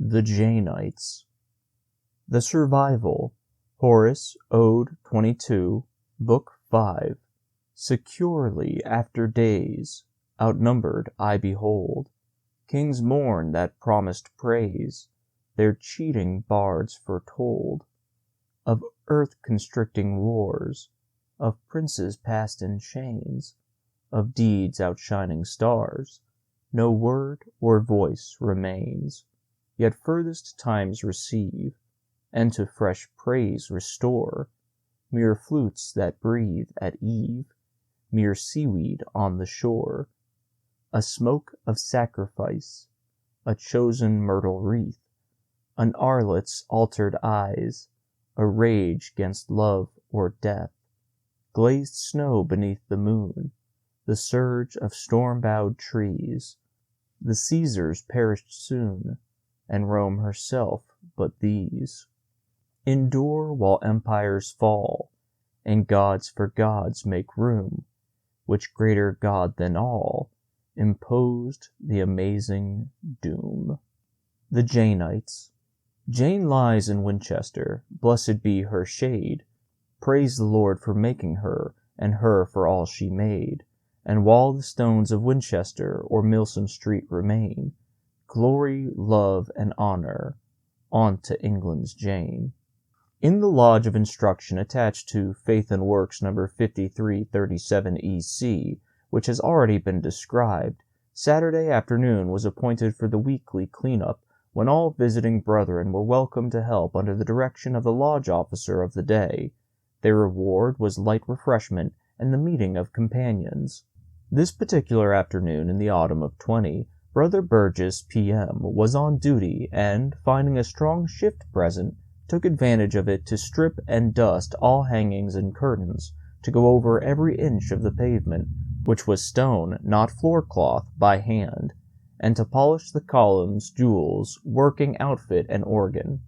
The Janeites. The Survival. Horace, Ode 22, Book 5. Securely after days, outnumbered I behold, kings mourn that promised praise, their cheating bards foretold, of earth-constricting wars, of princes passed in chains, of deeds outshining stars, no word or voice remains, yet furthest times receive, and to fresh praise restore, mere flutes that breathe at eve, mere seaweed on the shore, a smoke of sacrifice, a chosen myrtle wreath, an harlot's altered eyes, a rage 'gainst love or death, glazed snow beneath the moon, the surge of storm-bowed trees. The Caesars perished soon, and Rome herself but these. Endure while empires fall, and gods for gods make room, which greater God than all imposed the amazing doom. The Janeites. Jane lies in Winchester, blessed be her shade. Praise the Lord for making her, and her for all she made. And while the stones of Winchester or Milsom Street remain, glory, love, and honor on to England's Jane. In the Lodge of Instruction attached to Faith and Works No. 5337 EC, which has already been described, Saturday afternoon was appointed for the weekly clean-up, when all visiting brethren were welcome to help under the direction of the lodge officer of the day. Their reward was light refreshment and the meeting of companions. This particular afternoon in the autumn of '20, Brother Burgess, P.M., was on duty, and, finding a strong shift present, took advantage of it to strip and dust all hangings and curtains, to go over every inch of the pavement, which was stone, not floor-cloth, by hand, and to polish the columns, jewels, working outfit, and organ.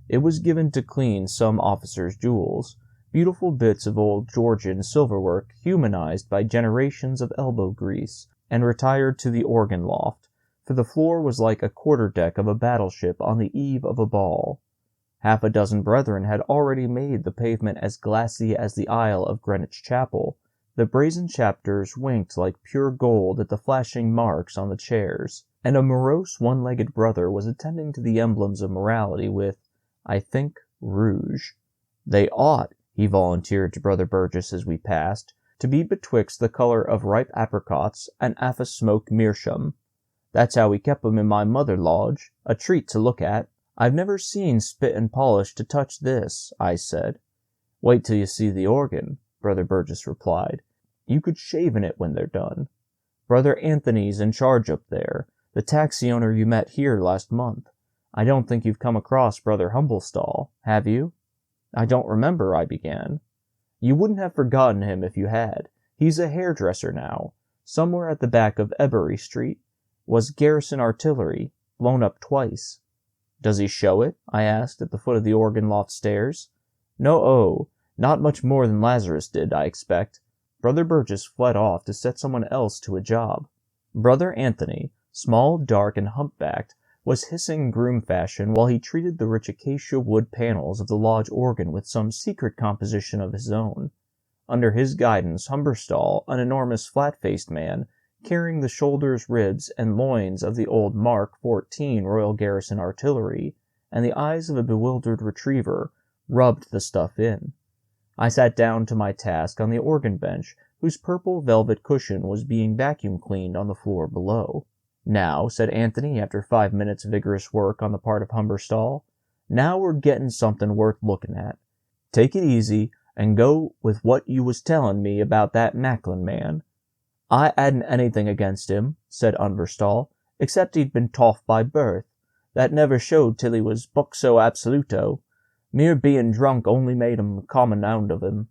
It was given to clean some officers' jewels, beautiful bits of old Georgian silverwork humanized by generations of elbow grease, and retired to the organ loft, for the floor was like a quarter-deck of a battleship on the eve of a ball. Half a dozen brethren had already made the pavement as glassy as the aisle of Greenwich Chapel. The brazen chapters winked like pure gold at the flashing marks on the chairs, and a morose one-legged brother was attending to the emblems of morality with, I think, rouge. They ought, he volunteered to Brother Burgess as we passed, to be betwixt the color of ripe apricots and half a smoked meerschaum. That's how we kept 'em in my mother lodge, a treat to look at. I've never seen spit and polish to touch this, I said. Wait till you see the organ, Brother Burgess replied. You could shave in it when they're done. Brother Anthony's in charge up there, the taxi owner you met here last month. I don't think you've come across Brother Humblestall, have you? I don't remember, I began. You wouldn't have forgotten him if you had. He's a hairdresser now, somewhere at the back of Ebury Street. Was garrison artillery, blown up twice. Does he show it? I asked at the foot of the organ loft stairs. No, not much more than Lazarus did, I expect. Brother Burgess fled off to set someone else to a job. Brother Anthony, small, dark, and humpbacked, was hissing groom fashion while he treated the rich acacia wood panels of the lodge organ with some secret composition of his own. Under his guidance, Humberstall, an enormous flat-faced man, carrying the shoulders, ribs, and loins of the old Mark 14 Royal Garrison Artillery, and the eyes of a bewildered retriever, rubbed the stuff in. I sat down to my task on the organ bench, whose purple velvet cushion was being vacuum cleaned on the floor below. Now, said Anthony after 5 minutes' vigorous work on the part of Humberstall, now we're getting something worth looking at. Take it easy, and go with what you was telling me about that Macklin man. I hadn't anything against him, said Humberstall, except he'd been toff by birth. That never showed till he was buxo absoluto. Mere being drunk only made 'em common hound of him.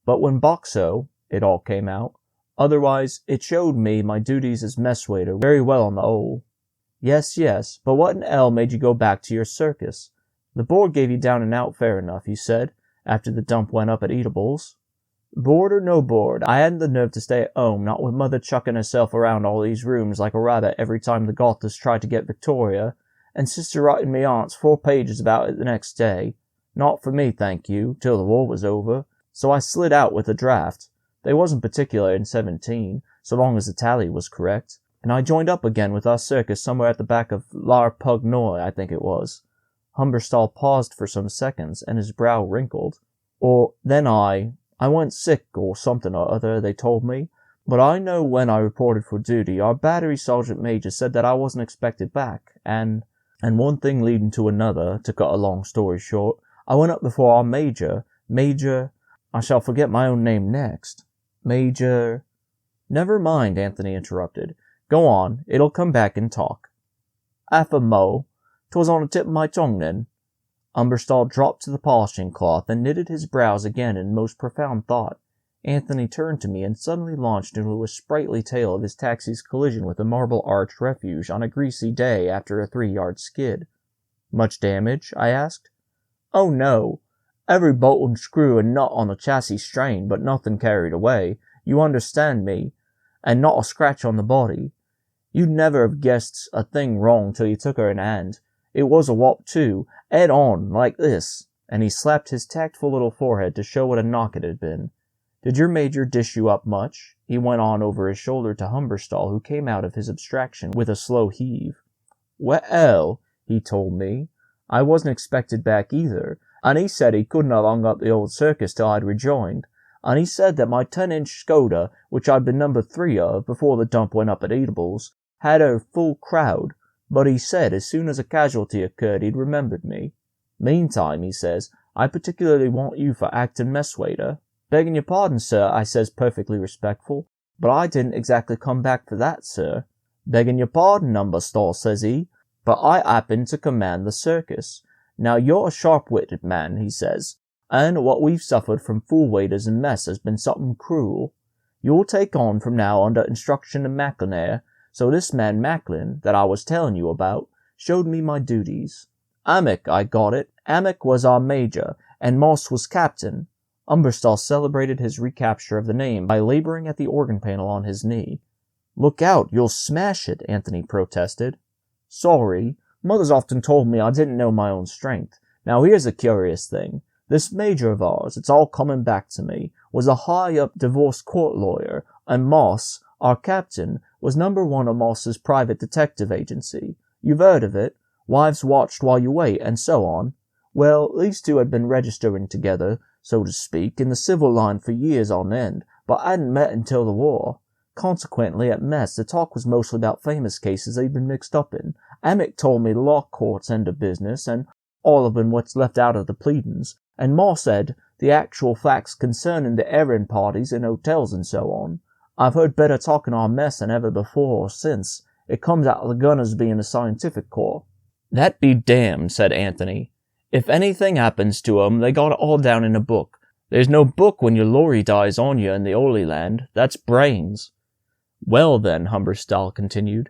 But when boxo, it all came out. Otherwise, it showed me my duties as mess waiter very well on the whole. Yes, but what in hell made you go back to your circus? The board gave you down and out fair enough, you said, after the dump went up at Eatables. Board or no board, I hadn't the nerve to stay at home, not with Mother chucking herself around all these rooms like a rabbit every time the Gothas tried to get Victoria, sister writing me aunts 4 pages about it the next day. Not for me, thank you, till the war was over. So I slid out with a draft. They wasn't particular in 17, so long as the tally was correct. And I joined up again with our circus somewhere at the back of Lar Pugnoy, I think it was. Humberstall paused for some seconds, and his brow wrinkled. Or then I went sick or something or other, they told me. But I know when I reported for duty, our battery sergeant major said that I wasn't expected back, and one thing leading to another, to cut a long story short, I went up before our Major, I shall forget my own name next. Major... Never mind, Anthony interrupted. Go on, it'll come back and talk. Mo, 'twas on the tip of my tongue then. Humberstall dropped to the polishing cloth and knitted his brows again in most profound thought. Anthony turned to me and suddenly launched into a sprightly tale of his taxi's collision with a marble-arched refuge on a greasy day after a 3-yard skid. Much damage? I asked. Oh, no. Every bolt and screw and nut on the chassis strained, but nothing carried away. You understand me. And not a scratch on the body. You'd never have guessed a thing wrong till you took her in hand. It was a whop, too, head on, like this. And he slapped his tactful little forehead to show what a knock it had been. Did your major dish you up much? He went on over his shoulder to Humberstall, who came out of his abstraction with a slow heave. Well, he told me, I wasn't expected back either, and he said he couldn't have hung up the old circus till I'd rejoined, and he said that my 10-inch Skoda, which I'd been number 3 of before the dump went up at Eatables, had her full crowd, but he said as soon as a casualty occurred he'd remembered me. Meantime, he says, I particularly want you for acting mess waiter. Begging your pardon, sir, I says perfectly respectful, but I didn't exactly come back for that, sir. Begging your pardon, Humberstall, says he, but I happen to command the circus. Now you're a sharp-witted man, he says, and what we've suffered from fool waiters and mess has been something cruel. You'll take on from now under instruction of Macklin here, so this man Macklin, that I was telling you about, showed me my duties. Amick, I got it. Amick was our major, and Moss was captain. Humberstall celebrated his recapture of the name by laboring at the organ panel on his knee. Look out, you'll smash it, Anthony protested. Sorry, Mother's often told me I didn't know my own strength. Now here's a curious thing. This major of ours, it's all coming back to me, was a high-up divorce court lawyer, and Moss, our captain, was number 1 of Moss's private detective agency. You've heard of it. Wives watched while you wait, and so on. Well, these two had been registering together, so to speak, in the civil line for years on end, but hadn't met until the war. Consequently, at mess, the talk was mostly about famous cases they'd been mixed up in. Amick told me the law court's end of business, and all of 'em what's left out of the pleadings, and Moss said the actual facts concerning the errand parties in hotels and so on. I've heard better talking on mess than ever before or since. It comes out of the gunners being a scientific corps. That be damned, said Anthony. If anything happens to 'em, they got it all down in a book. There's no book when your lorry dies on you in the Holy Land. That's brains. Well then, Humberstall continued,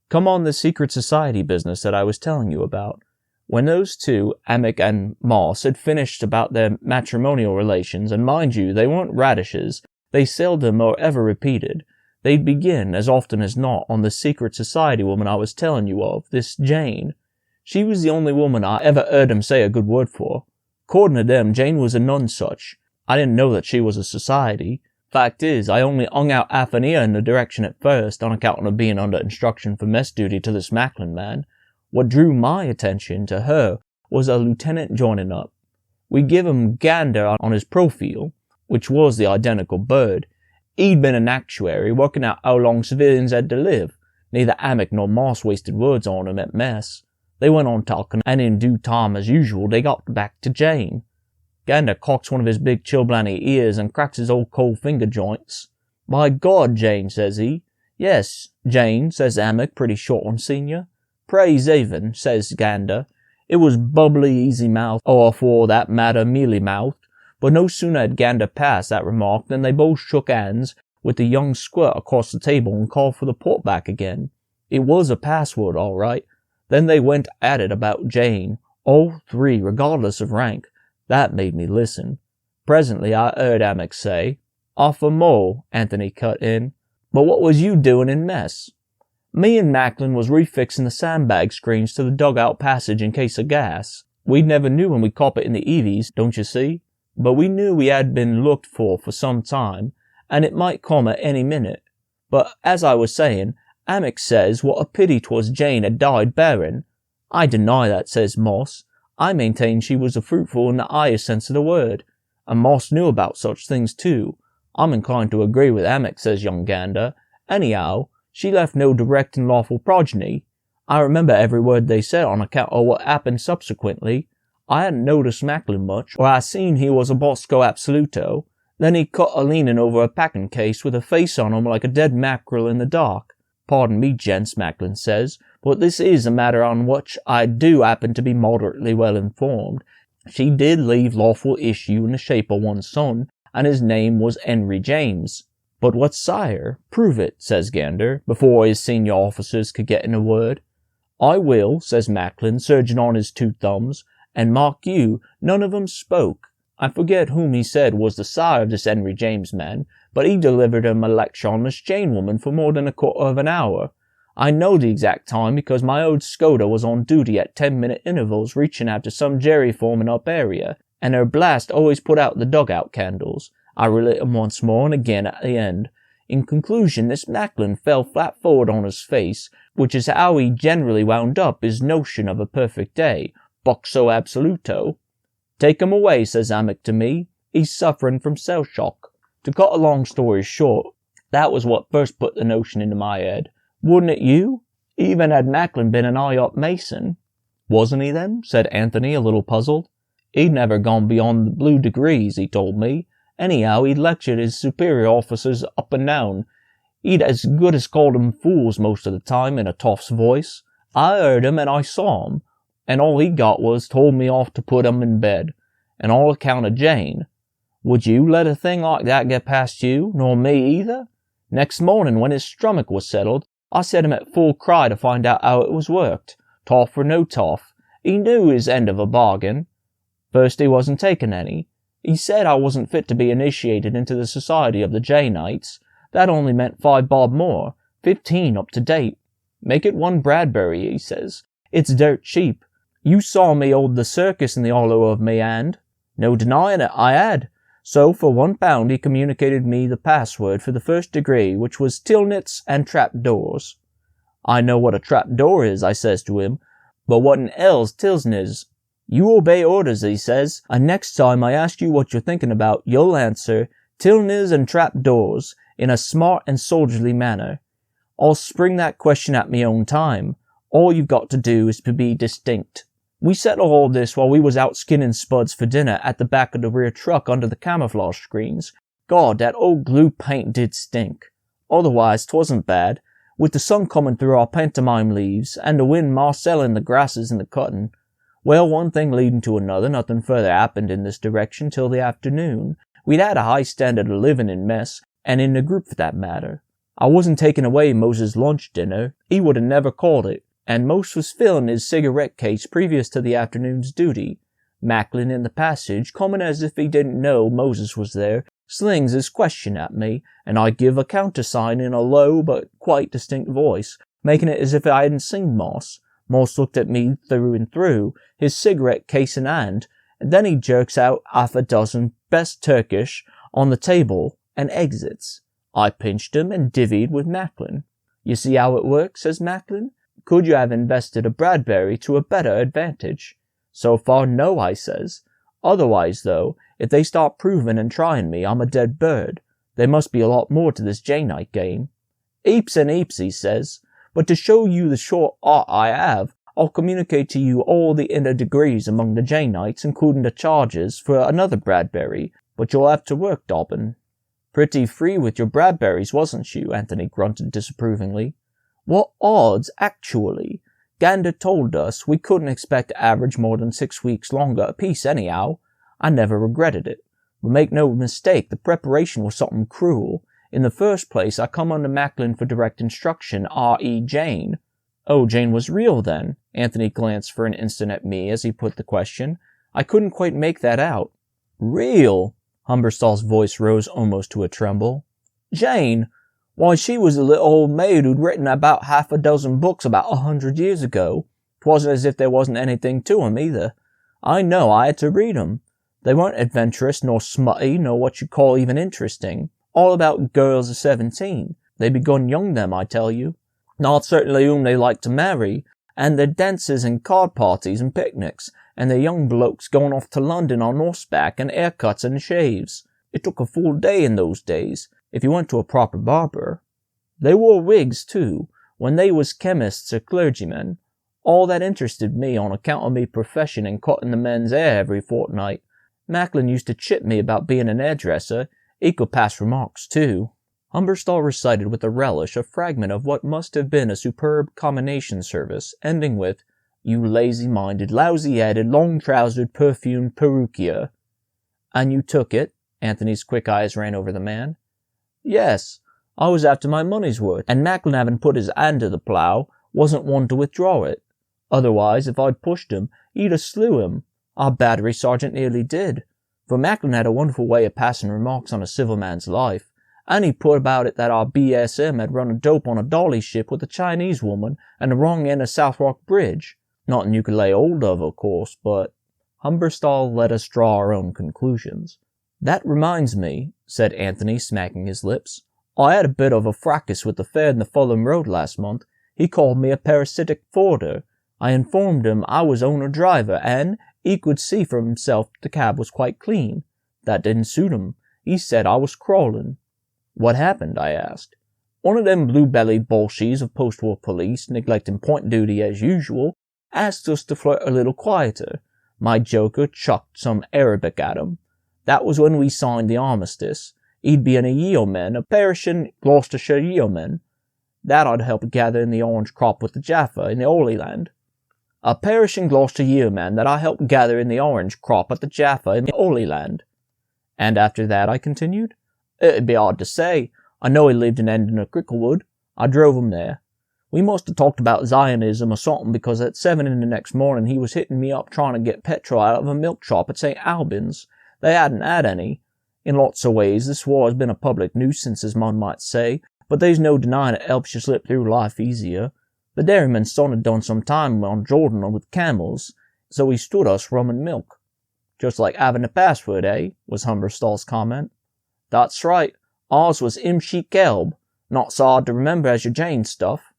come on the secret society business that I was telling you about. When those two, Amick and Moss, had finished about their matrimonial relations, and mind you, they weren't radishes, they seldom or ever repeated, they'd begin, as often as not, on the secret society woman I was telling you of, this Jane. She was the only woman I ever heard 'em say a good word for. According to them, Jane was a none-such. I didn't know that she was a society. Fact is, I only hung out half an ear in the direction at first, on account of being under instruction for mess duty to this Macklin man. What drew my attention to her was a lieutenant joining up. We give him gander on his profile, which was the identical bird. He'd been an actuary, working out how long civilians had to live. Neither Amick nor Moss wasted words on him at mess. They went on talking, and in due time, as usual, they got back to Jane. Gander cocks one of his big chilblainy ears and cracks his old cold finger joints. By God, Jane, says he. Yes, Jane, says Amick, pretty short on senior. Praise heaven, says Gander. It was bubbly, easy mouth, or for that matter, mealy mouthed. But no sooner had Gander passed that remark than they both shook hands with the young squirt across the table and called for the port back again. It was a password, all right. Then they went at it about Jane, all three, regardless of rank. That made me listen. Presently I heard Amick say, "Offer more," Anthony cut in. "But what was you doing in mess?" Me and Macklin was refixing the sandbag screens to the dugout passage in case of gas. We never knew when we caught it in the eavies, don't you see? But we knew we had been looked for some time, and it might come at any minute. But, as I was saying, Amick says what a pity 'twas Jane had died barren. I deny that, says Moss. I maintain she was a fruitful in the highest sense of the word, and Moss knew about such things too. I'm inclined to agree with Amick, says young Gander. Anyhow, she left no direct and lawful progeny. I remember every word they said on account of what happened subsequently. I hadn't noticed Macklin much, or I seen he was a Bosco Absoluto. Then he cut a-leaning over a packing case with a face on him like a dead mackerel in the dark. Pardon me, gents, Macklin says, but this is a matter on which I do happen to be moderately well informed. She did leave lawful issue in the shape of one son, and his name was Henry James. But what, sire? Prove it, says Gander, before his senior officers could get in a word. I will, says Macklin, surging on his 2 thumbs, and mark you, none of 'em spoke. I forget whom he said was the sire of this Henry James man, but he delivered him a lecture on this Jane woman for more than a quarter of an hour. I know the exact time because my old Skoda was on duty at 10-minute intervals reaching out to some jerry foreman up area, and her blast always put out the dugout candles. I relit 'em once more and again at the end. In conclusion, this Macklin fell flat forward on his face, which is how he generally wound up his notion of a perfect day, Boxo Absoluto. Take him away, says Amick to me. He's suffering from cell shock. To cut a long story short, that was what first put the notion into my head. Wouldn't it you? Even had Macklin been an high-up Mason. Wasn't he then? Said Anthony, a little puzzled. He'd never gone beyond the blue degrees, he told me. Anyhow, he'd lectured his superior officers up and down. He'd as good as called 'em fools most of the time in a toff's voice. I heard him and I saw him, and all he got was told me off to put 'em in bed, and all account of Jane. Would you let a thing like that get past you, nor me either? Next morning, when his stomach was settled, I set him at full cry to find out how it was worked. Toff or no toff, he knew his end of a bargain. First, he wasn't taking any. He said I wasn't fit to be initiated into the society of the Janeites. That only meant 5 bob more, 15 up to date. Make it 1 Bradbury, he says. It's dirt cheap. You saw me hold the circus in the hollow of me hand. No denying it, I had. So for £1 he communicated me the password for the 1st degree, which was tilnets and trapdoors. I know what a trapdoor is, I says to him, but what in hell's tilsners? You obey orders, he says, and next time I ask you what you're thinking about, you'll answer, tilners and trapdoors, in a smart and soldierly manner. I'll spring that question at me own time. All you've got to do is to be distinct. We settled all this while we was out skinning spuds for dinner at the back of the rear truck under the camouflage screens. God, that old glue paint did stink. Otherwise, 'twasn't bad, with the sun coming through our pantomime leaves, and the wind marcelling the grasses in the cutting. Well, one thing leading to another, nothing further happened in this direction till the afternoon. We'd had a high standard of living in mess, and in the group for that matter. I wasn't taking away Moses' lunch dinner. He would have never called it. And Mose was filling his cigarette case previous to the afternoon's duty. Macklin in the passage, coming as if he didn't know Moses was there, slings his question at me, and I give a countersign in a low but quite distinct voice, making it as if I hadn't seen Moss. Moss looked at me through and through, his cigarette case in hand, and then he jerks out half a dozen best Turkish on the table and exits. I pinched him and divvied with Macklin. You see how it works, says Macklin. Could you have invested a Bradbury to a better advantage? So far, no, I says. Otherwise, though, if they start proving and trying me, I'm a dead bird. There must be a lot more to this Janite game. Heaps and heaps, he says. But to show you the short art I have, I'll communicate to you all the inner degrees among the Janeites, including the charges for another Bradbury. But you'll have to work, Dobbin. Pretty free with your Bradburys, wasn't you? Anthony grunted disapprovingly. What odds, actually? Gander told us we couldn't expect to average more than 6 weeks longer apiece anyhow. I never regretted it. But make no mistake, the preparation was something cruel. In the first place, I come under Macklin for direct instruction, R.E. Jane. Oh, Jane was real then? Anthony glanced for an instant at me as he put the question. I couldn't quite make that out. Real? Humberstall's voice rose almost to a tremble. Jane? Why, she was a little old maid who'd written about half a dozen books about 100 years ago. 'Twasn't as if there wasn't anything to 'em either. I know, I had to read 'em. They weren't adventurous, nor smutty, nor what you'd call even interesting. All about girls of 17. They begun young, them, I tell you. Not certainly whom they like to marry, and their dances and card parties and picnics, and their young blokes going off to London on horseback and haircuts and shaves. It took a full day in those days, if you went to a proper barber. They wore wigs, too, when they was chemists or clergymen. All that interested me on account of me profession in cutting the men's hair every fortnight. Macklin used to chip me about being an hairdresser. He could pass remarks, too. Humberstall recited with a relish a fragment of what must have been a superb combination service, ending with, "You lazy-minded, lousy-headed, long-trousered, perfumed perukia." "And you took it?" Anthony's quick eyes ran over the man. "Yes, I was after my money's worth, and Macklin, having put his hand to the plough, wasn't one to withdraw it. Otherwise, if I'd pushed him, he'd have slew him. Our battery sergeant nearly did, for Macklin had a wonderful way of passing remarks on a civil man's life, and he put about it that our BSM had run a dope on a dolly ship with a Chinese woman and the wrong end of South Rock Bridge. Nothing you could lay hold of course, but—" Humberstall let us draw our own conclusions. "That reminds me," said Anthony, smacking his lips. "I had a bit of a fracas with the fare in the Fulham Road last month. He called me a parasitic forwarder. I informed him I was owner-driver, and he could see for himself the cab was quite clean. That didn't suit him. He said I was crawling." "What happened?" I asked. "One of them blue-bellied bolshies of post-war police, neglecting point duty as usual, asked us to flirt a little quieter. My joker chucked some Arabic at him. That was when we signed the armistice. He'd be a yeoman, a perishing Gloucestershire yeoman. That I'd help gather in the orange crop with the Jaffa in the Holy Land. A perishing Gloucester yeoman that I helped gather in the orange crop at the Jaffa in the Holy Land." "And after that," I continued. "It'd be hard to say. I know he lived in Endon or Cricklewood. I drove him there. We must have talked about Zionism or something, because at 7 in the next morning he was hitting me up trying to get petrol out of a milk shop at St. Albans. They hadn't had any. In lots of ways this war has been a public nuisance, as one might say, but there's no denying it helps you slip through life easier. The dairyman's son had done some time on Jordan with camels, so he stood us rum and milk." "Just like having a password, eh?" was Humberstall's comment. "That's right. Ours was Imshi Kelb. Not so hard to remember as your Jane stuff."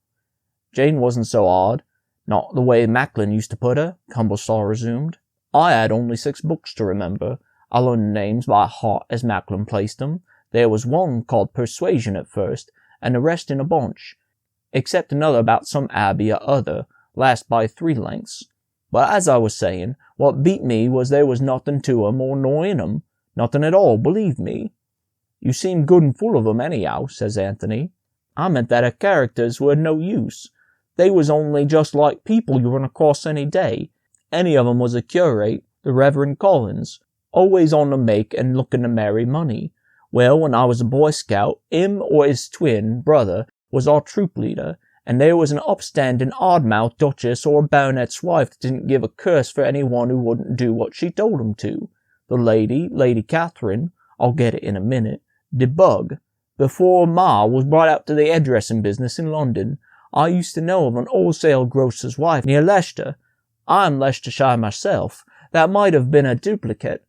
"Jane wasn't so hard. Not the way Macklin used to put her," Humberstall resumed. "I had only 6 books to remember. I learned the names by heart as Macklin placed them. There was one called Persuasion at first, and the rest in a bunch, except another about some abbey or other, last by 3 lengths. But as I was saying, what beat me was there was nothing to 'em or nor in 'em. Nothing at all, believe me." "You seem good and full of 'em anyhow," says Anthony. "I meant that her characters were no use. They was only just like people you run across any day. Any of 'em was a curate, the Reverend Collins, always on the make and looking to marry money. Well, when I was a Boy Scout, him or his twin brother was our troop leader, and there was an upstanding odd-mouthed duchess or baronet's wife that didn't give a curse for anyone who wouldn't do what she told him to. The Lady Catherine, I'll get it in a minute, de Bug. Before Ma was brought out to the hairdressing business in London, I used to know of an wholesale grocer's wife near Leicester. I'm Leicestershire myself. That might have been a duplicate.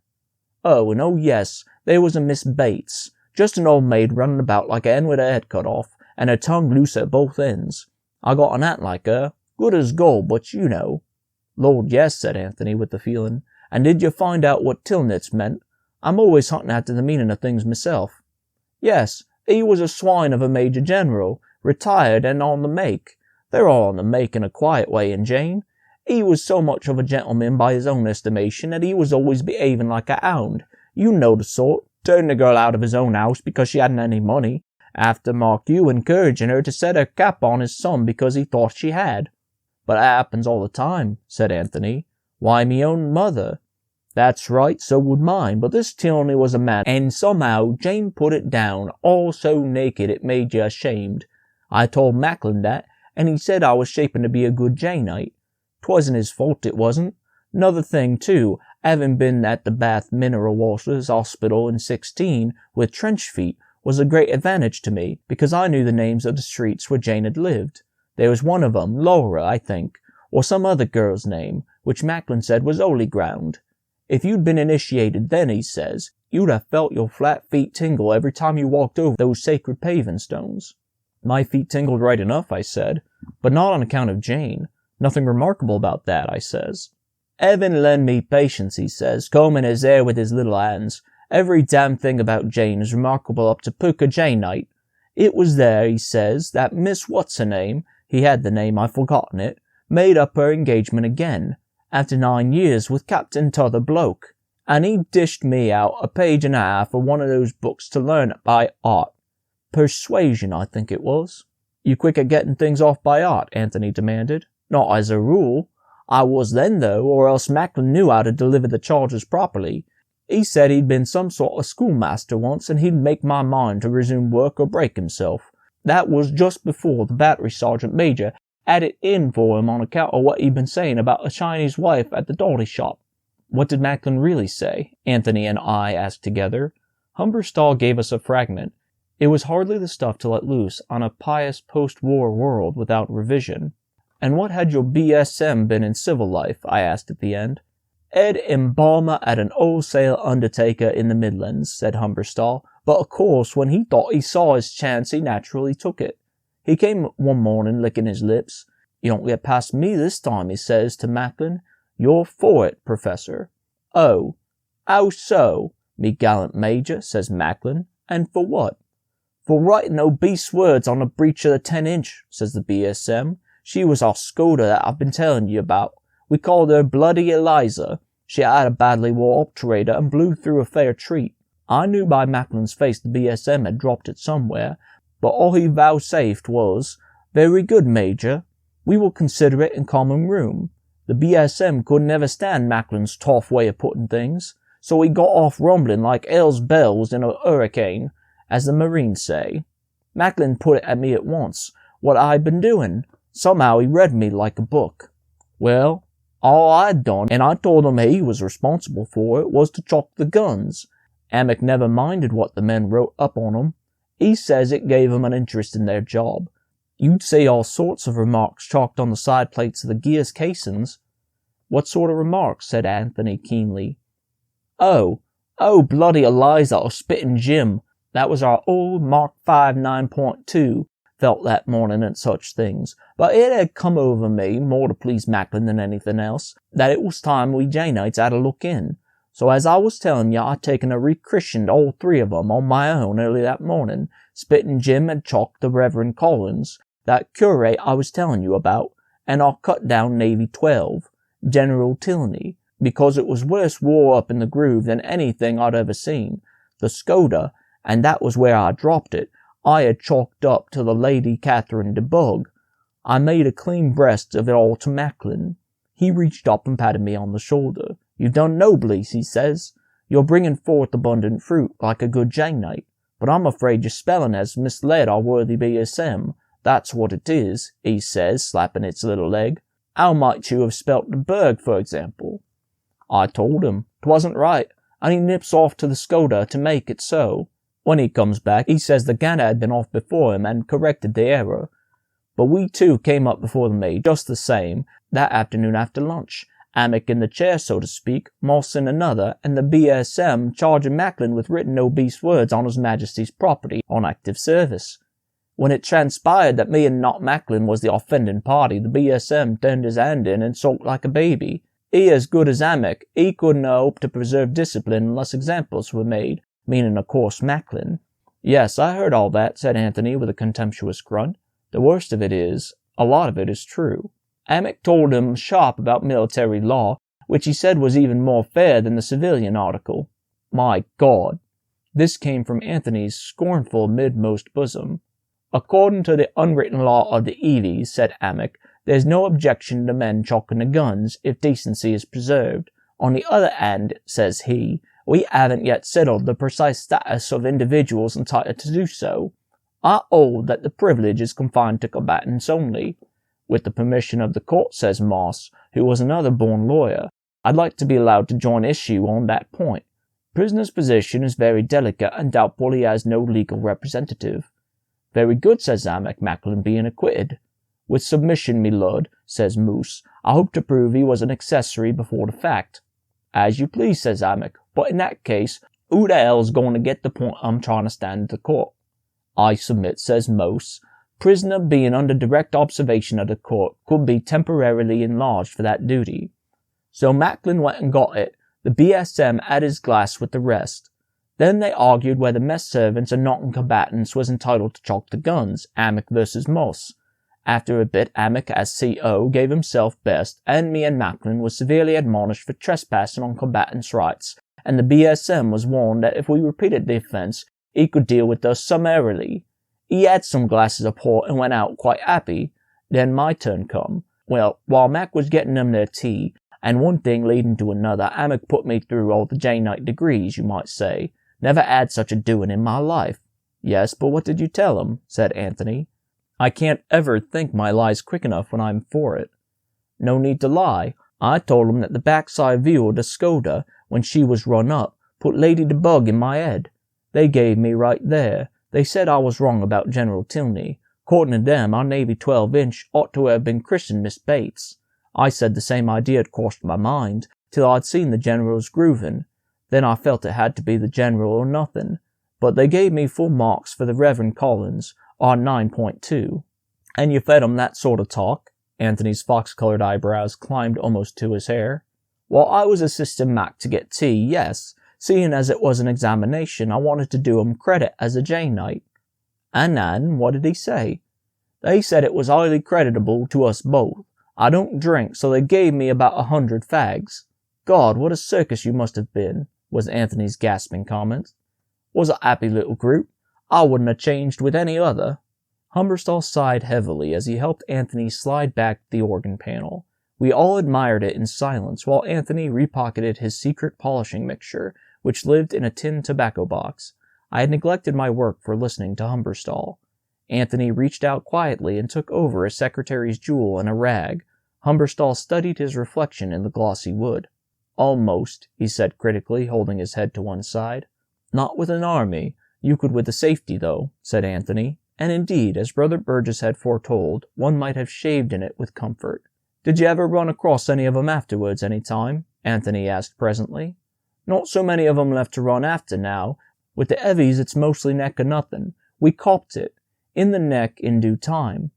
Oh, and oh yes, there was a Miss Bates, just an old maid running about like a hen with her head cut off, and her tongue loose at both ends. I got an aunt like her, good as gold, but you know." "Lord, yes," said Anthony with the feeling. "And did you find out what Tilnitz meant? I'm always hunting after the meaning of things myself." "Yes, he was a swine of a major general, retired and on the make. They're all on the make in a quiet way in Jane. He was so much of a gentleman by his own estimation that he was always behaving like a hound. You know the sort, turning a girl out of his own house because she hadn't any money, after, mark you, encouraging her to set her cap on his son because he thought she had." "But that happens all the time," said Anthony. "Why, me own mother." "That's right, so would mine, but this Tilney was a man, and somehow Jane put it down, all so naked it made you ashamed. I told Macklin that, and he said I was shaping to be a good Janite. 'Twasn't his fault, it wasn't. 'Nother thing, too, having been at the Bath Mineral Washers Hospital in 16 with trench feet, was a great advantage to me, because I knew the names of the streets where Jane had lived. There was one of 'em, Laura, I think, or some other girl's name, which Macklin said was holy ground. If you'd been initiated then, he says, you'd have felt your flat feet tingle every time you walked over those sacred paving stones. My feet tingled right enough, I said, but not on account of Jane. Nothing remarkable about that, I says. Heaven lend me patience, he says, combing his hair with his little hands. Every damn thing about Jane is remarkable up to Puka Janite. It was there, he says, that Miss What's-her-name, he had the name, I've forgotten it, made up her engagement again, after 9 years with Captain T'other bloke, and he dished me out a page and a half of one of those books to learn it by heart. Persuasion, I think it was. You quick at getting things off by heart? Anthony demanded. Not as a rule. I was then, though, or else Macklin knew how to deliver the charges properly. He said he'd been some sort of schoolmaster once, and he'd make my mind to resume work or break himself. That was just before the battery sergeant major had it in for him on account of what he'd been saying about a Chinese wife at the dolly shop. What did Macklin really say? Anthony and I asked together. Humberstall gave us a fragment. It was hardly the stuff to let loose on a pious post-war world without revision. And what had your BSM been in civil life? I asked at the end. Ed embalmer at an wholesale undertaker in the Midlands, said Humberstall, but of course when he thought he saw his chance he naturally took it. He came one morning licking his lips. You don't get past me this time, he says to Macklin. You're for it, Professor. Oh, how so, me gallant major, says Macklin. And for what? For writing obese words on the breech of the 10-inch, says the BSM. She was our Skoda that I've been telling you about. We called her Bloody Eliza. She had a badly wore obturator and blew through a fair treat. I knew by Macklin's face the BSM had dropped it somewhere, but all he vouchsafed was, Very good, Major. We will consider it in common room. The BSM couldn't ever stand Macklin's tough way of putting things, so he got off rumbling like hell's bells in a hurricane, as the Marines say. Macklin put it at me at once, what I'd been doing. Somehow he read me like a book. Well, all I'd done, and I told him he was responsible for it, was to chalk the guns. Amick never minded what the men wrote up on 'em. He says it gave 'em an interest in their job. You'd see all sorts of remarks chalked on the side plates of the gears casings. What sort of remarks? Said Anthony keenly. Oh, bloody Eliza or Spittin' Jim. That was our old Mark 5 9.2 felt that morning and such things. But it had come over me, more to please Macklin than anything else, that it was time we Janeites had a look in. So as I was telling you, I'd taken a rechristened all three of 'em on my own early that morning. Spittin' Jim had chalked the Reverend Collins, that curate I was telling you about, and I cut down Navy 12, General Tilney, because it was worse wore up in the groove than anything I'd ever seen. The Skoda, and that was where I dropped it, I had chalked up to the Lady Catherine de Bug. I made a clean breast of it all to Macklin. He reached up and patted me on the shoulder. You've done nobly, he says. You're bringing forth abundant fruit, like a good Janeite. But I'm afraid your spelling has misled our worthy BSM. That's what it is, he says, slapping its little leg. How might you have spelt the Berg, for example? I told him 'twasn't right, and he nips off to the Skoda to make it so. When he comes back, he says the Ganna had been off before him and corrected the error. But we too came up before the maid, just the same, that afternoon after lunch. Amick in the chair, so to speak, Moss in another, and the BSM charging Macklin with written obese words on His Majesty's property on active service. When it transpired that me and not Macklin was the offending party, the BSM turned his hand in and sulked like a baby. He as good as Amick, he couldn't hope to preserve discipline unless examples were made, meaning of course Macklin. Yes, I heard all that, said Anthony with a contemptuous grunt. The worst of it is, a lot of it is true. Amick told him sharp about military law, which he said was even more fair than the civilian article. My God! This came from Anthony's scornful midmost bosom. According to the unwritten law of the Evies, said Amick, there's no objection to men chalking the guns if decency is preserved. On the other hand, says he, we haven't yet settled the precise status of individuals entitled to do so. I hold that the privilege is confined to combatants only. With the permission of the court, says Moss, who was another born lawyer, I'd like to be allowed to join issue on that point. Prisoner's position is very delicate and doubtful he has no legal representative. Very good, says Amick, Macklin being acquitted. With submission, me lord, says Moose. I hope to prove he was an accessory before the fact. As you please, says Amick, but in that case, who the hell's going to get the point I'm trying to stand to court? I submit, says Moose. Prisoner being under direct observation of the court could be temporarily enlarged for that duty. So Macklin went and got it, the BSM at his glass with the rest. Then they argued whether mess servants or non-combatants was entitled to chalk the guns, Amick versus Moss. After a bit, Amick as CO gave himself best, and me and Macklin was severely admonished for trespassing on combatants' rights, and the BSM was warned that if we repeated the offence, he could deal with us summarily. He had some glasses of port and went out quite happy. Then my turn come. Well, while Mac was getting them their tea, and one thing leading to another, Amick put me through all the Janite degrees, you might say. Never had such a doing in my life. Yes, but what did you tell him? Said Anthony. I can't ever think my lies quick enough when I'm for it. No need to lie. I told him that the backside view of the Skoda, when she was run up, put Lady the Bug in my head. They gave me right there. They said I was wrong about General Tilney. According to them, our Navy 12-inch ought to have been christened Miss Bates. I said the same idea had crossed my mind, till I'd seen the General's grooving. Then I felt it had to be the General or nothing. But they gave me full marks for the Reverend Collins, on 9.2. And you fed 'em that sort of talk? Anthony's fox-colored eyebrows climbed almost to his hair. While I was assisting Mac to get tea, yes. Seeing as it was an examination, I wanted to do 'em credit as a Janite. And what did he say? They said it was highly creditable to us both. I don't drink, so they gave me about 100 fags. God, what a circus you must have been, was Anthony's gasping comment. Was a happy little group. I wouldn't have changed with any other. Humberstall sighed heavily as he helped Anthony slide back the organ panel. We all admired it in silence while Anthony repocketed his secret polishing mixture, which lived in a tin tobacco box. I had neglected my work for listening to Humberstall. Anthony reached out quietly and took over a secretary's jewel and a rag. Humberstall studied his reflection in the glossy wood. Almost, he said critically, holding his head to one side. Not with an army. You could with a safety, though, said Anthony. And indeed, as Brother Burgess had foretold, one might have shaved in it with comfort. Did you ever run across any of 'em afterwards any time? Anthony asked presently. Not so many of 'em left to run after now. With the heavies, it's mostly neck or nothing. We copped it. In the neck in due time.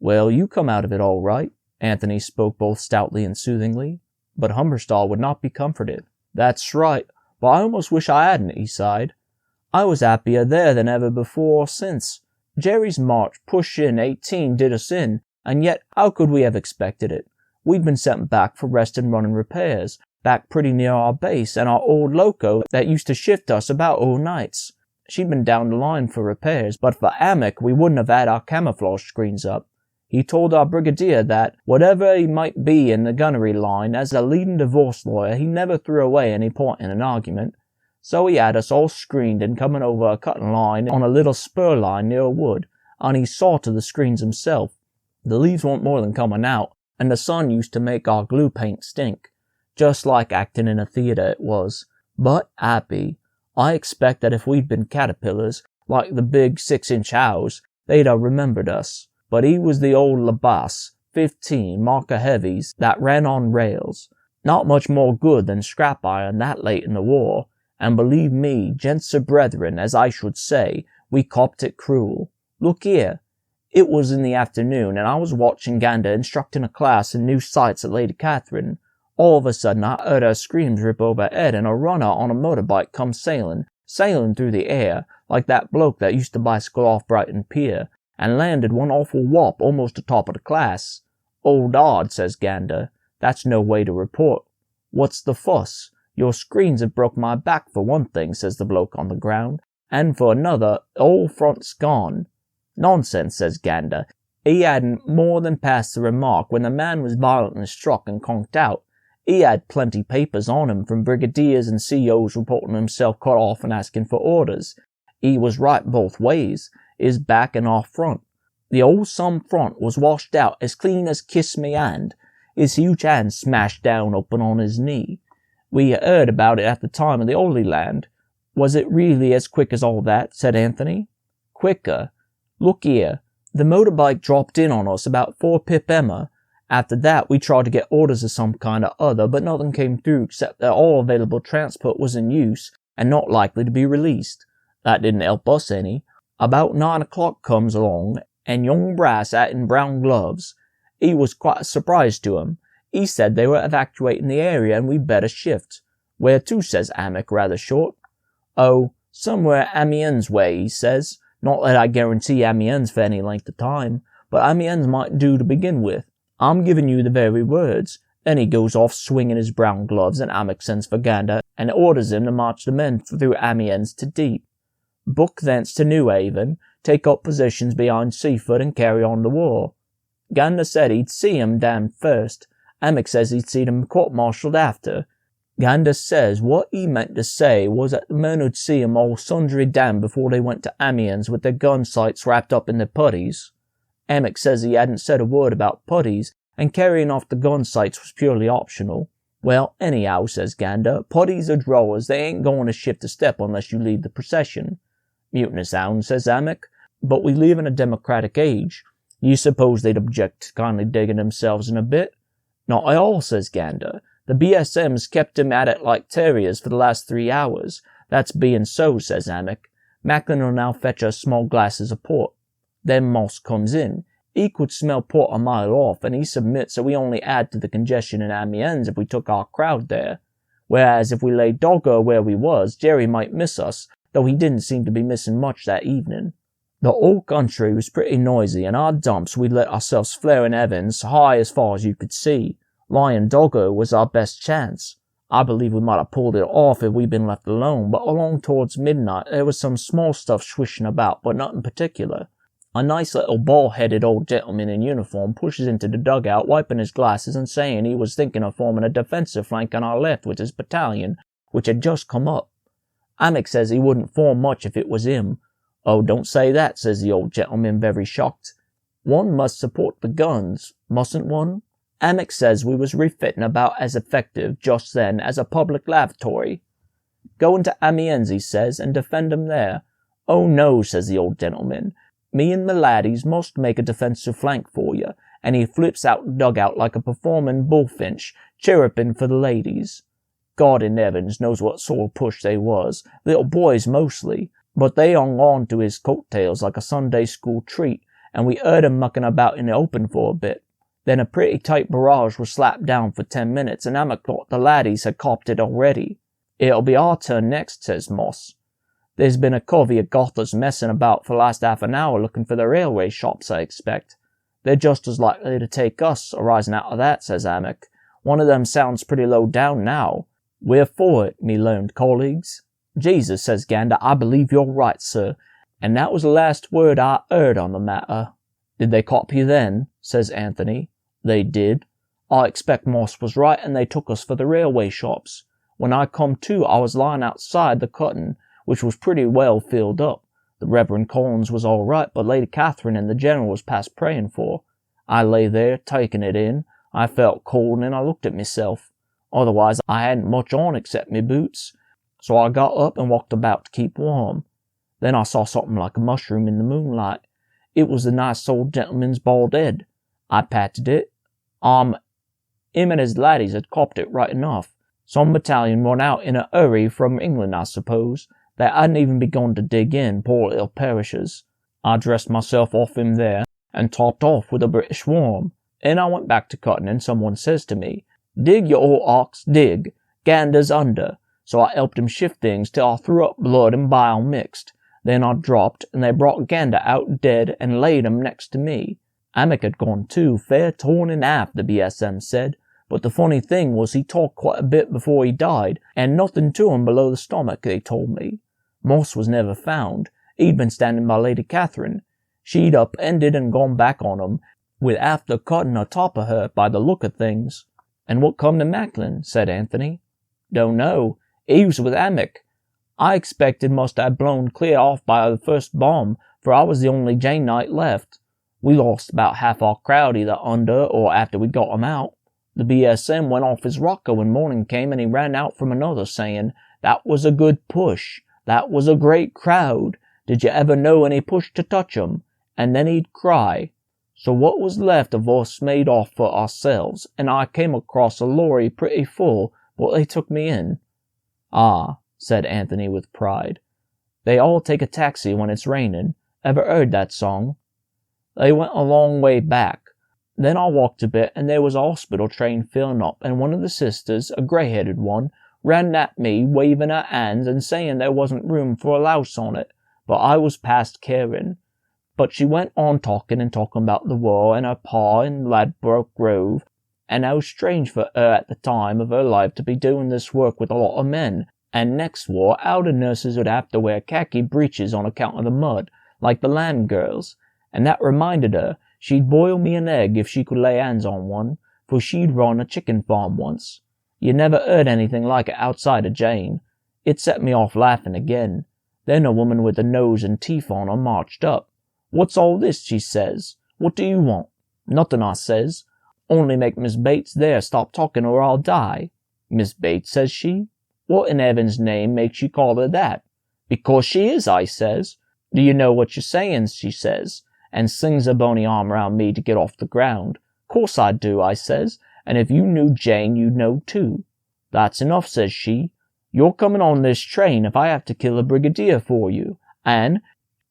Well, you come out of it all right. Anthony spoke both stoutly and soothingly. But Humberstall would not be comforted. That's right, but I almost wish I hadn't, he sighed. I was happier there than ever before or since. Jerry's march, push in 18, did us in, and yet how could we have expected it? We'd been sent back for rest and running repairs, back pretty near our base and our old loco that used to shift us about all nights. She'd been down the line for repairs, but for Amick we wouldn't have had our camouflage screens up. He told our brigadier that, whatever he might be in the gunnery line, as a leading divorce lawyer he never threw away any point in an argument. So he had us all screened and coming over a cutting line on a little spur line near a wood, and he saw to the screens himself. The leaves weren't more than coming out, and the sun used to make our glue paint stink. Just like acting in a theatre it was. But happy. I expect that if we'd been caterpillars, like the big 6-inch owls, they'd have remembered us. But he was the old Labasse, 15, marker heavies, that ran on rails. Not much more good than scrap iron that late in the war. And believe me, gents or brethren, as I should say, we copped it cruel. Look here. It was in the afternoon, and I was watching Gander instructing a class in new sights at Lady Catherine. All of a sudden I heard her screams rip overhead, and a runner on a motorbike come sailing through the air, like that bloke that used to bicycle off Brighton Pier, and landed one awful whop almost atop of the class. Old Odd, says Gander, that's no way to report. What's the fuss? Your screens have broke my back for one thing, says the bloke on the ground, and for another, the whole front's gone. Nonsense, says Gander. He hadn't more than passed the remark when the man was violently struck and conked out. He had plenty papers on him from brigadiers and COs reporting himself cut off and asking for orders. He was right both ways, his back and our front. The old Sum front was washed out as clean as kiss me hand, his huge hand smashed down open on his knee. We heard about it at the time of the Holy Land. Was it really as quick as all that? Said Anthony. Quicker. Look here. The motorbike dropped in on us about 4 pip.m. After that, we tried to get orders of some kind or other, but nothing came through except that all available transport was in use and not likely to be released. That didn't help us any. About 9 o'clock comes along, and young Brass out in brown gloves. He was quite a surprise to him. He said they were evacuating the area and we'd better shift. Where to? Says Amick, rather short. Oh, somewhere Amiens way, he says. Not that I guarantee Amiens for any length of time, but Amiens might do to begin with. I'm giving you the very words. Then he goes off swinging his brown gloves, and Amick sends for Gander and orders him to march the men through Amiens to Deep. Book thence to New Haven, take up positions behind Seaford and carry on the war. Gander said he'd see 'em damned first. Amick says he'd see them court-martialed after. Gander says what he meant to say was that the men would see 'em all sundry damned before they went to Amiens with their gun sights wrapped up in their putties. Amick says he hadn't said a word about putties, and carrying off the gun sights was purely optional. Well, anyhow, says Gander, putties or drawers, they ain't going to shift a step unless you lead the procession. Mutinous hound, says Amick, but we live in a democratic age. You suppose they'd object to kindly digging themselves in a bit? Not at all, says Gander. The BSM's kept him at it like terriers for the last 3 hours. That's being so, says Amick. Macklin will now fetch us small glasses of port. Then Moss comes in. He could smell port a mile off, and he submits that we only add to the congestion in Amiens if we took our crowd there. Whereas if we lay doggo where we was, Jerry might miss us, though he didn't seem to be missing much that evening. The whole country was pretty noisy, and our dumps we'd let ourselves flare in heavens high as far as you could see. Lying doggo was our best chance. I believe we might have pulled it off if we'd been left alone, but along towards midnight there was some small stuff swishing about, but nothing particular. A nice little bald-headed old gentleman in uniform pushes into the dugout, wiping his glasses and saying he was thinking of forming a defensive flank on our left with his battalion, which had just come up. Amick says he wouldn't form much if it was him. Oh, don't say that, says the old gentleman, very shocked. One must support the guns, mustn't one? Amick says we was refitting about as effective just then as a public lavatory. Go into Amiens, he says, and defend 'em there. Oh no, says the old gentleman. Me and my laddies must make a defensive flank for you, and he flips out the dugout like a performing bullfinch, chirruping for the ladies. God in heavens knows what sort of push they was, little boys mostly, but they hung on to his coat-tails like a Sunday school treat, and we heard 'em mucking about in the open for a bit. Then a pretty tight barrage was slapped down for 10 minutes, and Amick thought the laddies had copped it already. It'll be our turn next, says Moss. There's been a covey of Gothas messing about for the last half an hour looking for the railway shops, I expect. They're just as likely to take us, arising out of that, says Amick. One of them sounds pretty low down now. We're for it, me learned colleagues. Jesus, says Gander, I believe you're right, sir. And that was the last word I heard on the matter. Did they cop you then? Says Anthony. They did. I expect Moss was right, and they took us for the railway shops. When I come to, I was lying outside the cutting, which was pretty well filled up. The Reverend Collins was all right, but Lady Catherine and the General was past praying for. I lay there, taking it in. I felt cold, and I looked at myself. Otherwise, I hadn't much on except me boots. So I got up and walked about to keep warm. Then I saw something like a mushroom in the moonlight. It was the nice old gentleman's bald head. I patted it. Him and his laddies had copped it right enough. Some battalion run out in a hurry from England, I suppose. They hadn't even begun to dig in, poor little perishers. I dressed myself off him there, and topped off with a British swarm. Then I went back to cutting, and someone says to me, Dig, you old ox, dig. Gander's under. So I helped him shift things till I threw up blood and bile mixed. Then I dropped, and they brought Gander out dead and laid him next to me. Amick had gone too, fair torn in half, the BSM said. But the funny thing was he talked quite a bit before he died, and nothing to him below the stomach, they told me. Moss was never found. He'd been standing by Lady Catherine. She'd upended and gone back on him, with half the cutting atop of her, by the look of things. And what come to Macklin? Said Anthony. Don't know. He was with Amick. I expected must have blown clear off by the first bomb, for I was the only Janite left. We lost about half our crowd either under or after we got 'em out. The BSM went off his rocker when morning came, and he ran out from another saying, "That was a good push. That was a great crowd. Did you ever know any push to touch 'em?" And then he'd cry. So what was left of us made off for ourselves, and I came across a lorry pretty full, but they took me in. "Ah," said Anthony with pride. "They all take a taxi when it's raining. Ever heard that song?" They went a long way back. Then I walked a bit, and there was a hospital train filling up, and one of the sisters, a grey-headed one, ran at me, waving her hands and saying there wasn't room for a louse on it, but I was past caring. But she went on talking about the war and her pa in Ladbroke Grove, and how strange for her at the time of her life to be doing this work with a lot of men, and next war how the nurses would have to wear khaki breeches on account of the mud, like the land girls, and that reminded her she'd boil me an egg if she could lay hands on one, for she'd run a chicken farm once. You never heard anything like it outside of Jane. It set me off laughing again. Then a woman with a nose and teeth on her marched up. "What's all this?" she says. "What do you want?" "Nothing," I says. "Only make Miss Bates there stop talking or I'll die." "Miss Bates," says she. "What in heaven's name makes you call her that?" "Because she is," I says. "Do you know what you're saying?" she says, and slings a bony arm round me to get off the ground. "Course I do," I says, "and if you knew Jane, you'd know too." "That's enough," says she. "You're coming on this train if I have to kill a brigadier for you." And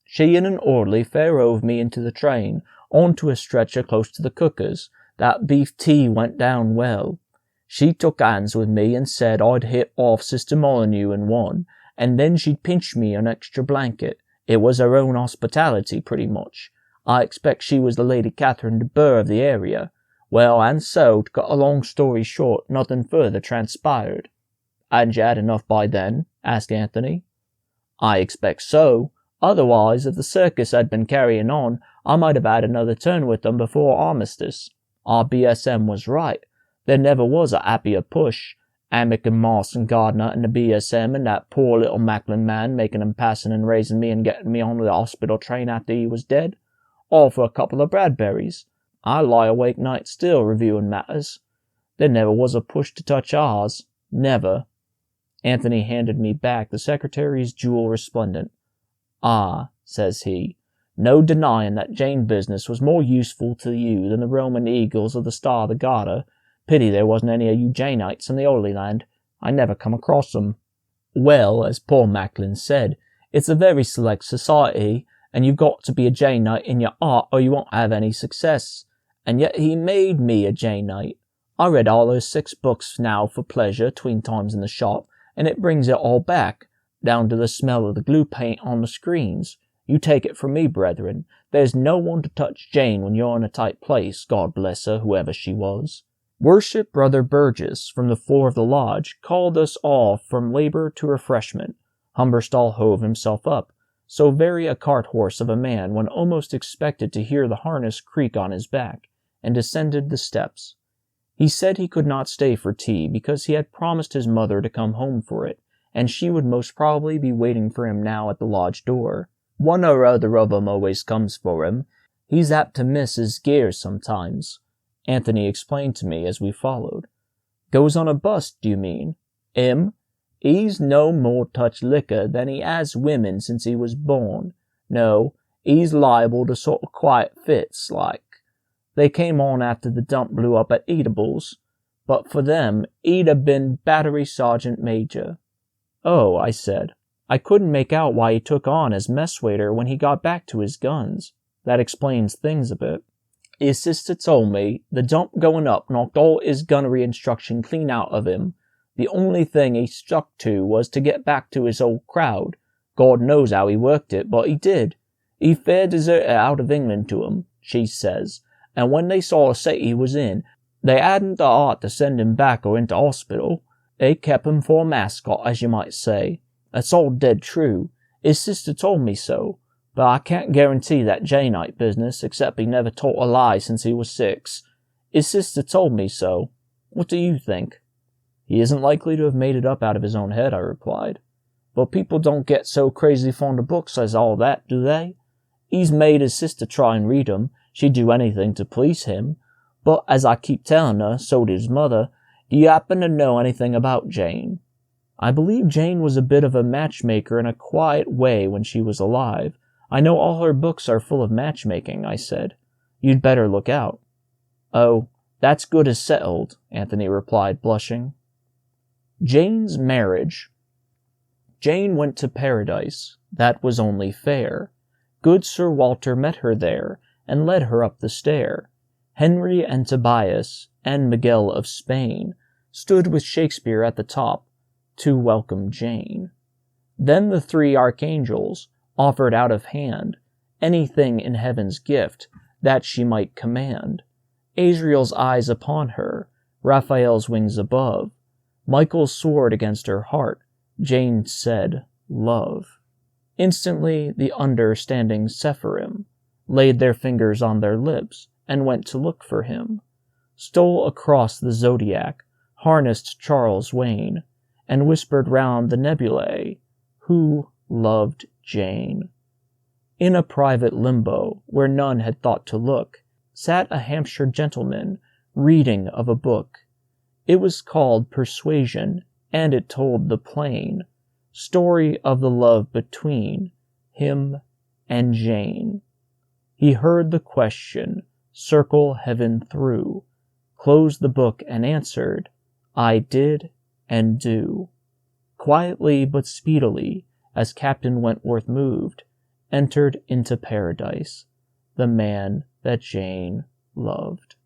she and an orderly fair over me into the train, onto a stretcher close to the cookers. That beef tea went down well. She took hands with me and said I'd hit off Sister Molyneux in one, and then she'd pinch me an extra blanket. It was her own hospitality, pretty much. I expect she was the Lady Catherine de Burgh of the area. Well, and so, to cut a long story short, nothing further transpired. "Hadn't you had enough by then?" asked Anthony. "I expect so. Otherwise, if the circus had been carrying on, I might have had another turn with them before armistice. Our BSM was right. There never was a happier push. Amick and Moss and Gardner and the BSM and that poor little Macklin man making him passing and raising me and getting me on the hospital train after he was dead. All for a couple of Bradberries. I lie awake nights still reviewing matters. There never was a push to touch ours. Never." Anthony handed me back the secretary's jewel resplendent. "Ah," says he, "no denying that Jane business was more useful to you than the Roman eagles of the Star of the Garter. Pity there wasn't any of you Janeites in the Holy Land. I never come across them." "Well, as poor Macklin said, it's a very select society, and you've got to be a Janeite in your heart or you won't have any success. And yet he made me a Janeite. I read all those 6 books now for pleasure 'tween times in the shop, and it brings it all back, down to the smell of the glue paint on the screens. You take it from me, brethren, there's no one to touch Jane when you're in a tight place, God bless her, whoever she was." Worship Brother Burgess, from the floor of the lodge, called us all from labor to refreshment. Humberstall hove himself up, so very a cart-horse of a man one almost expected to hear the harness creak on his back, and descended the steps. He said he could not stay for tea because he had promised his mother to come home for it, and she would most probably be waiting for him now at the lodge door. One or other of 'em always comes for him. He's apt to miss his gears sometimes, Anthony explained to me as we followed. "Goes on a bust, do you mean? 'Im? He's no more touched liquor than he has women since he was born. No, he's liable to sort of quiet fits, like. They came on after the dump blew up at Eatables. But for them, he'd have been Battery Sergeant Major." "Oh," I said. "I couldn't make out why he took on as mess waiter when he got back to his guns. That explains things a bit." "His sister told me the dump going up knocked all his gunnery instruction clean out of him. The only thing he stuck to was to get back to his old crowd. God knows how he worked it, but he did. He fair deserted out of England to 'em, she says, and when they saw the state he was in, they hadn't the heart to send him back or into hospital. They kept him for a mascot, as you might say. That's all dead true. His sister told me so, but I can't guarantee that Janeite business, except he never told a lie since he was 6. His sister told me so. What do you think?" "He isn't likely to have made it up out of his own head," I replied. "But people don't get so crazy fond of books as all that, do they? He's made his sister try and read 'em. She'd do anything to please him. But as I keep telling her, so did his mother, do you happen to know anything about Jane? I believe Jane was a bit of a matchmaker in a quiet way when she was alive. I know all her books are full of matchmaking, I said. You'd better look out. Oh, that's good as settled, Anthony replied, blushing. Jane's marriage. Jane went to paradise. That was only fair. Good Sir Walter met her there, and led her up the stair. Henry and Tobias, and Miguel of Spain, stood with Shakespeare at the top, to welcome Jane. Then the three archangels offered out of hand anything in heaven's gift that she might command. Azrael's eyes upon her, Raphael's wings above, Michael's sword against her heart. Jane said, "Love." Instantly the understanding Sephirim laid their fingers on their lips and went to look for him, stole across the zodiac, harnessed Charles Wayne, and whispered round the nebulae, "Who loved Jane?" In a private limbo, where none had thought to look, sat a Hampshire gentleman reading of a book. It was called Persuasion, and it told the plain story of the love between him and Jane. He heard the question circle heaven through, closed the book and answered, "I did and do." Quietly but speedily, as Captain Wentworth moved, entered into paradise the man that Jane loved.